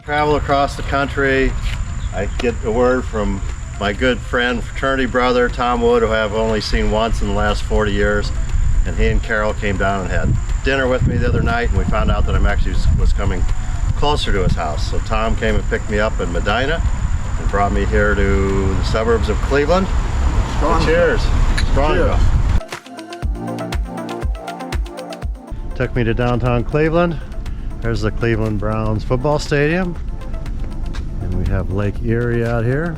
Travel across the country. I get a word from my good friend, fraternity brother, Tom Wood, who I've only seen once in the last 40 years. And he and Carol came down and had dinner with me the other night, and we found out that I'm actually was coming closer to his house. So Tom came and picked me up in Medina and brought me here to the suburbs of Cleveland. Cheers. Strong. Took me to downtown Cleveland. There's the Cleveland Browns football stadium. And we have Lake Erie out here.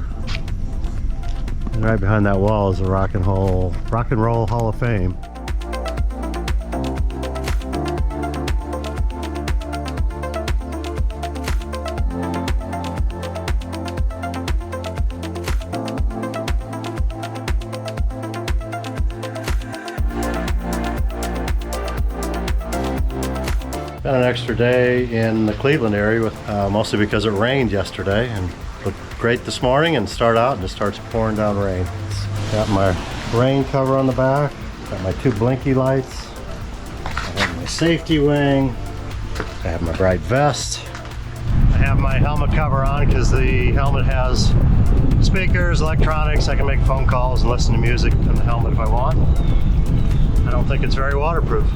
And right behind that wall is the Rock and Roll Hall of Fame. Got an extra day in the Cleveland area, with mostly because it rained yesterday, and looked great this morning and start out and it starts pouring down rain. Got my rain cover on the back, got my 2 blinky lights, I have my safety wing, I have my bright vest, I have my helmet cover on because the helmet has speakers, electronics. I can make phone calls and listen to music in the helmet if I want. I don't think it's very waterproof.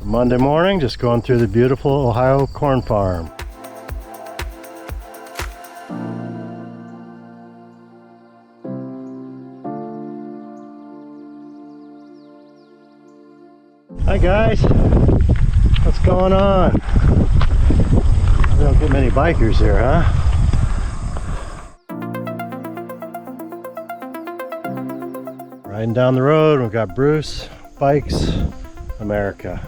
Monday morning, just going through the beautiful Ohio corn farm. Hi guys, what's going on? We don't get many bikers here, huh? Riding down the road, we've got Bruce, Bikes, America.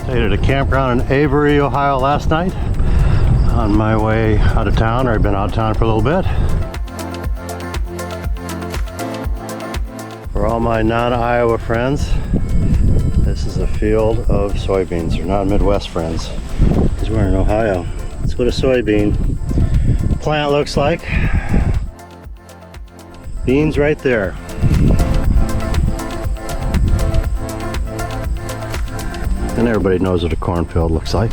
Stayed at a campground in Avery, Ohio last night on my way out of town, or I've been out of town for a little bit. For all my non-Iowa friends, this is a field of soybeans. They're not Midwest friends, because we're in Ohio. That's what a soybean plant looks like. Beans right there. And everybody knows what a cornfield looks like.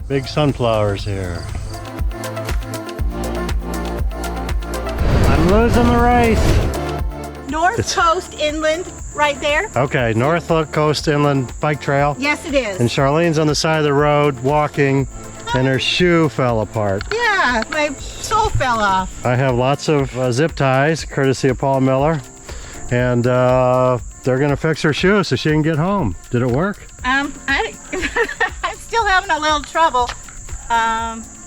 Big sunflowers here. I'm losing the race. North Coast Inland, right there. Okay, North Coast Inland Bike Trail. Yes, it is. And Charlene's on the side of the road walking, and her shoe fell apart. Yeah, my sole fell off. I have lots of zip ties, courtesy of Paul Miller, and they're gonna fix her shoe so she can get home. Did it work? I'm still having a little trouble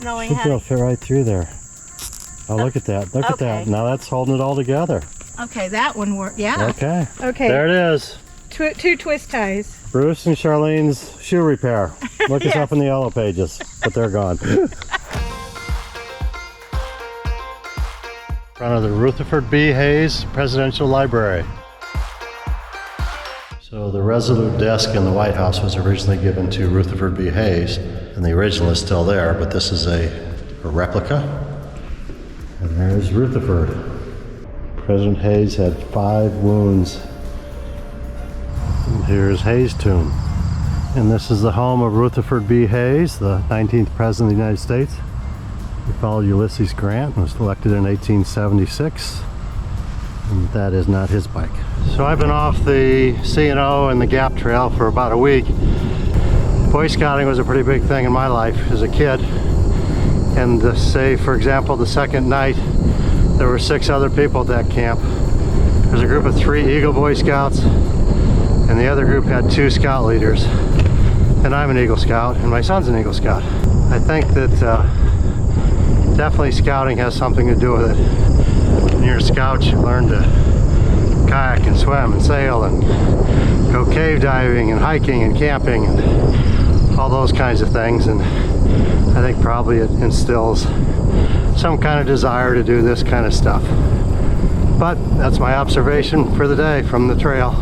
knowing how. It'll fit right through there. Oh, look at that! Look at that! Now that's holding it all together. Okay, that one worked. Yeah. Okay. Okay. There it is. Two twist ties. Bruce and Charlene's shoe repair. Look us up in the yellow pages, but they're gone. Front of the Rutherford B. Hayes Presidential Library. So the Resolute desk in the White House was originally given to Rutherford B. Hayes, and the original is still there, but this is a replica. And there's Rutherford. President Hayes had 5 wounds. And here's Hayes' tomb. And this is the home of Rutherford B. Hayes, the 19th President of the United States. He followed Ulysses Grant and was elected in 1876. And that is not his bike. So I've been off the C&O and the Gap Trail for about a week. Boy Scouting was a pretty big thing in my life as a kid. And say, for example, the second night, there were 6 other people at that camp. There's a group of 3 Eagle Boy Scouts, and the other group had 2 scout leaders. And I'm an Eagle Scout, and my son's an Eagle Scout. I think that definitely scouting has something to do with it. When you're a scout, you learn to kayak and swim and sail and go cave diving and hiking and camping and all those kinds of things. And I think probably it instills some kind of desire to do this kind of stuff. But that's my observation for the day from the trail.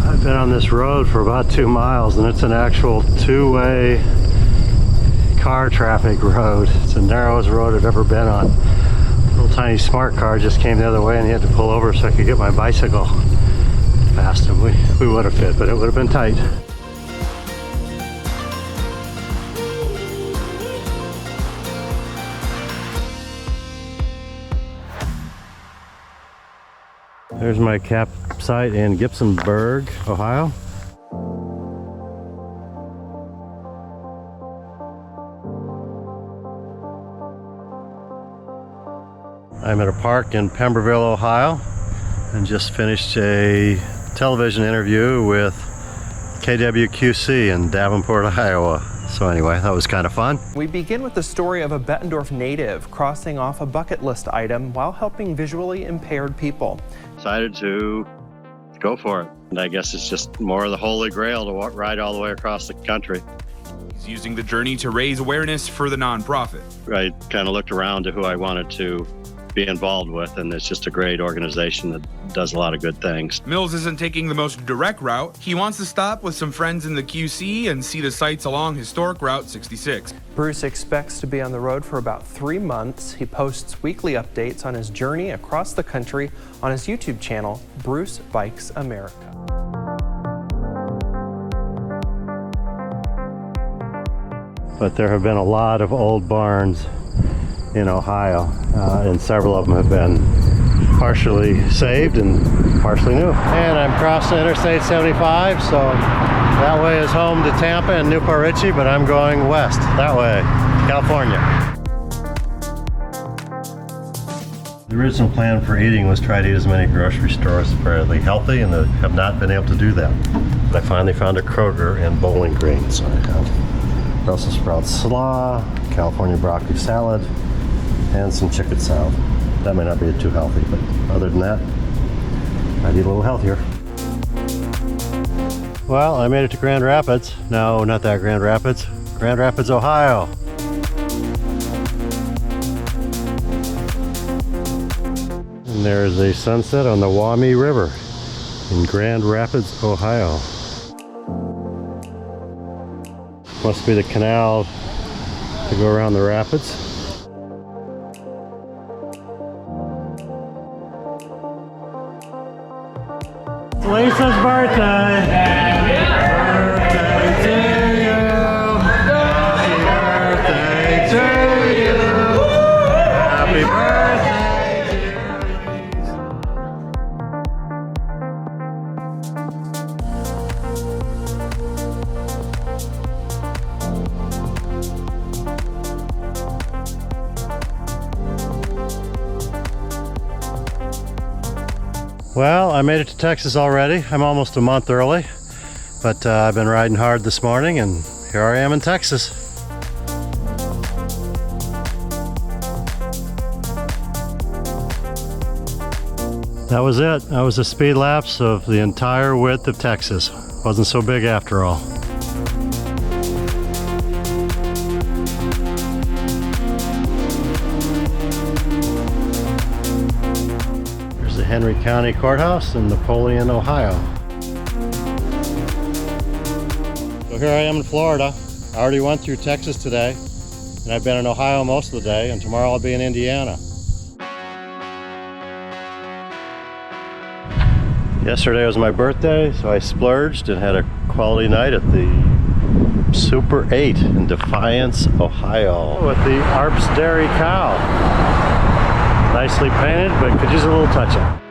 I've been on this road for about 2 miles, and it's an actual 2-way car traffic road. It's the narrowest road I've ever been on. A little tiny smart car just came the other way, and he had to pull over so I could get my bicycle past him. We would have fit, but it would have been tight. There's my campsite in Gibsonburg, Ohio. I'm at a park in Pemberville, Ohio, and just finished a television interview with KWQC in Davenport, Iowa. So anyway, that was kind of fun. We begin with the story of a Bettendorf native crossing off a bucket list item while helping visually impaired people. Decided to go for it. And I guess it's just more of the holy grail to ride all the way across the country. He's using the journey to raise awareness for the nonprofit. I kind of looked around to who I wanted to be involved with, and it's just a great organization that does a lot of good things. Mills isn't taking the most direct route. He wants to stop with some friends in the QC and see the sights along historic Route 66. Bruce expects to be on the road for about 3 months. He posts weekly updates on his journey across the country on his YouTube channel, Bruce Bikes America. But there have been a lot of old barns in Ohio, and several of them have been partially saved and partially new. And I'm crossing Interstate 75, so that way is home to Tampa and Newport Richey, but I'm going west, that way, California. The original plan for eating was try to eat as many grocery stores as fairly healthy, and I have not been able to do that. But I finally found a Kroger in Bowling Green, so I have Brussels sprout slaw, California broccoli salad, and some chicken salad. That may not be too healthy, but other than that, I'd eat a little healthier. Well, I made it to Grand Rapids. No, not that Grand Rapids. Grand Rapids, Ohio. And there's a sunset on the Wami River in Grand Rapids, Ohio. Must be the canal to go around the rapids. Lisa's birthday! Happy birthday to you! Happy birthday to you! Happy birthday, dear. Well, I made it to Texas already. I'm almost a month early, but I've been riding hard this morning, and here I am in Texas. That was it. That was a speed lapse of the entire width of Texas. Wasn't so big after all. Henry County Courthouse in Napoleon, Ohio. So here I am in Florida. I already went through Texas today, and I've been in Ohio most of the day, and tomorrow I'll be in Indiana. Yesterday was my birthday, so I splurged and had a quality night at the Super 8 in Defiance, Ohio, with the Arps Dairy Cow. Nicely painted, but could use a little touch-up.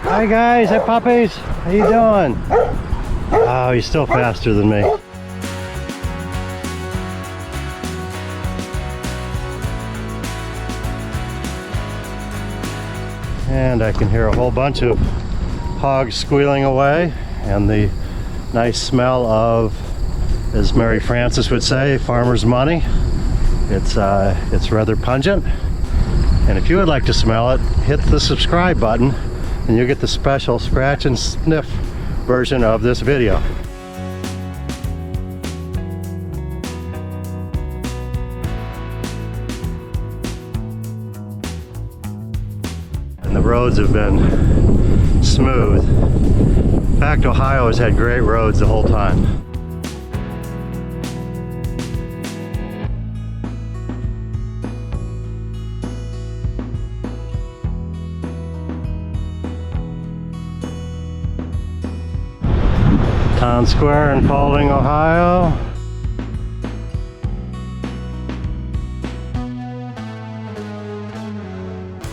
Hi guys, hi puppies, how you doing? Oh, he's still faster than me. And I can hear a whole bunch of hogs squealing away, and the nice smell of, as Mary Frances would say, farmer's money. It's rather pungent. And if you would like to smell it, hit the subscribe button and you'll get the special scratch and sniff version of this video. And the roads have been smooth. In fact, Ohio has had great roads the whole time. Town Square in Paulding, Ohio.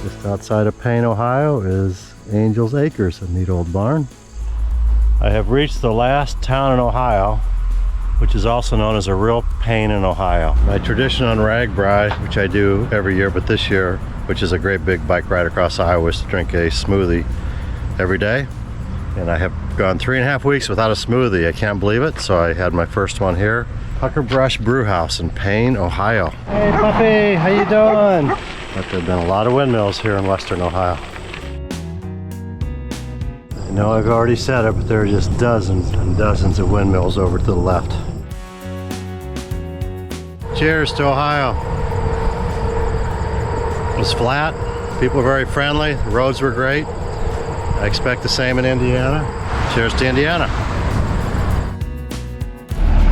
Just outside of Payne, Ohio is Angel's Acres, a neat old barn. I have reached the last town in Ohio, which is also known as a real pain in Ohio. My tradition on Ragbri, which I do every year, but this year, which is a great big bike ride across Iowa, is to drink a smoothie every day. And I have gone 3.5 weeks without a smoothie. I can't believe it. So I had my first one here. Pucker Brush Brew House in Payne, Ohio. Hey puppy, how you doing? But there have been a lot of windmills here in western Ohio. I know I've already said it, but there are just dozens and dozens of windmills over to the left. Cheers to Ohio. It was flat. People were very friendly. The roads were great. I expect the same in Indiana. Cheers to Indiana.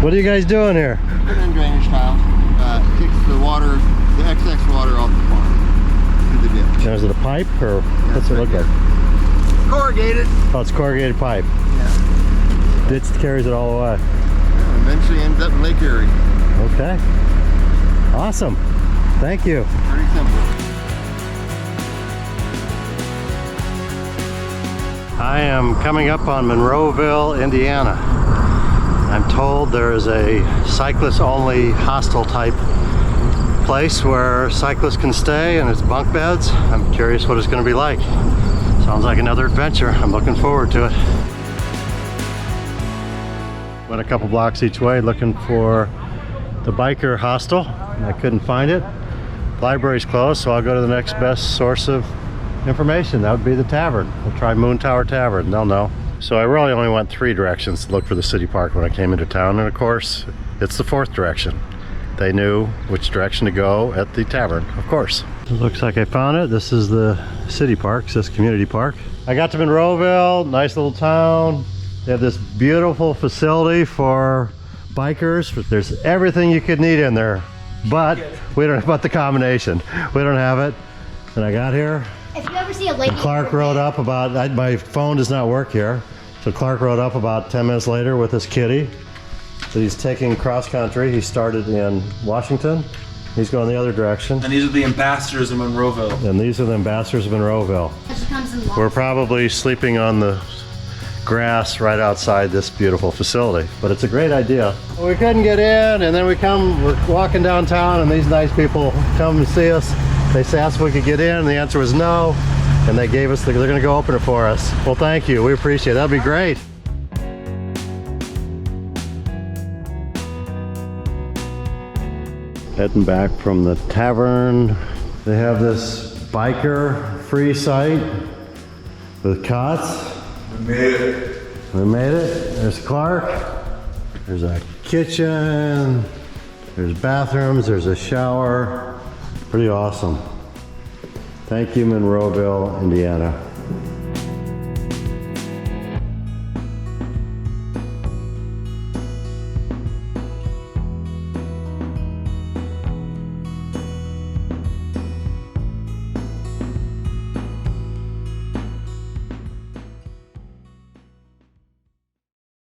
What are you guys doing here? Putting in drainage tile. Takes the water, the excess water off the farm to the ditch. Now, is it a pipe or what's it look like? Corrugated. Oh, it's corrugated pipe. Yeah. Ditch carries it all the way. Yeah, eventually ends up in Lake Erie. Okay. Awesome. Thank you. Pretty simple. I am coming up on Monroeville, Indiana. I'm told there is a cyclist-only hostel type place where cyclists can stay and it's bunk beds. I'm curious what it's going to be like. Sounds like another adventure. I'm looking forward to it. Went a couple blocks each way looking for the biker hostel. I couldn't find it. The library's closed, so I'll go to the next best source of information. That would be the tavern. We'll try Moon Tower Tavern. They'll know. So I really only went 3 directions to look for the city park when I came into town, and of course it's the 4th direction. They knew which direction to go at the tavern, of course. It looks like I found it. This is the city park, this community park. I got to Monroeville, nice little town. They have this beautiful facility for bikers. There's everything you could need in there, but we don't have the combination. We don't have it. And I got here. If you ever see a lady, And Clark rode up about, my phone does not work here, so Clark rode up about 10 minutes later with his kitty that he's taking cross country. He started in Washington. He's going the other direction. And these are the ambassadors of Monroeville. And these are the ambassadors of Monroeville. she comes in We're probably sleeping on the grass right outside this beautiful facility, but it's a great idea. We couldn't get in, and then we're walking downtown, and these nice people come and see us. They asked if we could get in, and the answer was no, and they gave us, they're gonna go open it for us. Well, thank you, we appreciate it. That'd be great. Heading back from the tavern, they have this biker free site with cots. We made it. We made it. There's Clark. There's a kitchen. There's bathrooms. There's a shower. Pretty awesome. Thank you, Monroeville, Indiana.